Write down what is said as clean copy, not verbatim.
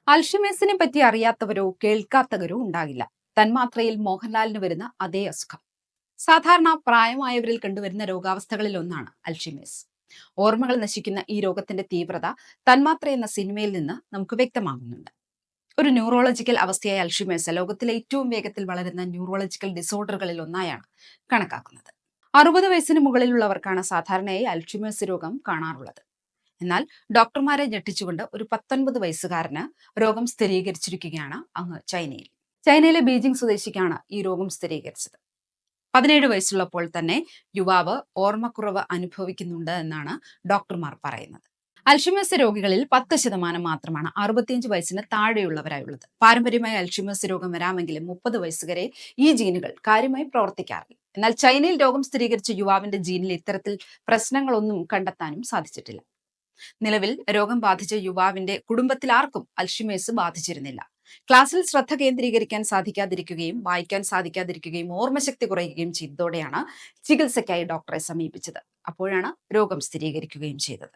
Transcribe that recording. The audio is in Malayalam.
അൽഷിമേഴ്സിനെ പറ്റി അറിയാത്തവരോ കേൾക്കാത്തവരോ ഉണ്ടാകില്ല. തന്മാത്രയിൽ മോഹൻലാലിന് വരുന്ന അതേ അസുഖം സാധാരണ പ്രായമായവരിൽ കണ്ടുവരുന്ന രോഗാവസ്ഥകളിൽ ഒന്നാണ് അൽഷിമേഴ്സ്. ഓർമ്മകൾ നശിക്കുന്ന ഈ രോഗത്തിന്റെ തീവ്രത തന്മാത്ര എന്ന സിനിമയിൽ നിന്ന് നമുക്ക് വ്യക്തമാകുന്നുണ്ട്. ഒരു ന്യൂറോളജിക്കൽ അവസ്ഥയായ അൽഷിമേഴ്സ് ലോകത്തിലെ ഏറ്റവും വേഗത്തിൽ വളരുന്ന ന്യൂറോളജിക്കൽ ഡിസോർഡറുകളിൽ ഒന്നായാണ് കണക്കാക്കുന്നത്. 60 വയസ്സിന് മുകളിലുള്ളവർക്കാണ് സാധാരണയായി അൽഷിമേഴ്സ് രോഗം കാണാറുള്ളത്. എന്നാൽ ഡോക്ടർമാരെ ഞെട്ടിച്ചുകൊണ്ട് ഒരു 19 വയസ്സുകാരന് രോഗം സ്ഥിരീകരിച്ചിരിക്കുകയാണ് അങ്ങ് ചൈനയിൽ. ചൈനയിലെ ബീജിംഗ് സ്വദേശിക്കാണ് ഈ രോഗം സ്ഥിരീകരിച്ചത്. 17 വയസ്സുള്ളപ്പോൾ തന്നെ യുവാവ് ഓർമ്മക്കുറവ് അനുഭവിക്കുന്നുണ്ട് എന്നാണ് ഡോക്ടർമാർ പറയുന്നത്. അൽഷിമേഴ്സ് രോഗികളിൽ 10% മാത്രമാണ് 65 വയസ്സിന് താഴെയുള്ളവരായുള്ളത്. പാരമ്പര്യമായി അൽഷിമേഴ്സ് രോഗം വരാമെങ്കിലും 30 വയസ്സ് വരെ ഈ ജീനുകൾ കാര്യമായി പ്രവർത്തിക്കാറില്ല. എന്നാൽ ചൈനയിൽ രോഗം സ്ഥിരീകരിച്ച യുവാവിന്റെ ജീനിൽ ഇത്തരത്തിൽ പ്രശ്നങ്ങളൊന്നും കണ്ടെത്താനും സാധിച്ചിട്ടില്ല. നിലവിൽ രോഗം ബാധിച്ച യുവാവിന്റെ കുടുംബത്തിൽ ആർക്കും അൽഷിമേഴ്സ് ബാധിച്ചിരുന്നില്ല. ക്ലാസ്സിൽ ശ്രദ്ധ കേന്ദ്രീകരിക്കാൻ സാധിക്കാതിരിക്കുകയും വായിക്കാൻ സാധിക്കാതിരിക്കുകയും ഓർമ്മശക്തി കുറയുകയും ചെയ്തതോടെയാണ് ചികിത്സയ്ക്കായി ഡോക്ടറെ സമീപിച്ചത്. അപ്പോഴാണ് രോഗം സ്ഥിരീകരിക്കുകയും ചെയ്തത്.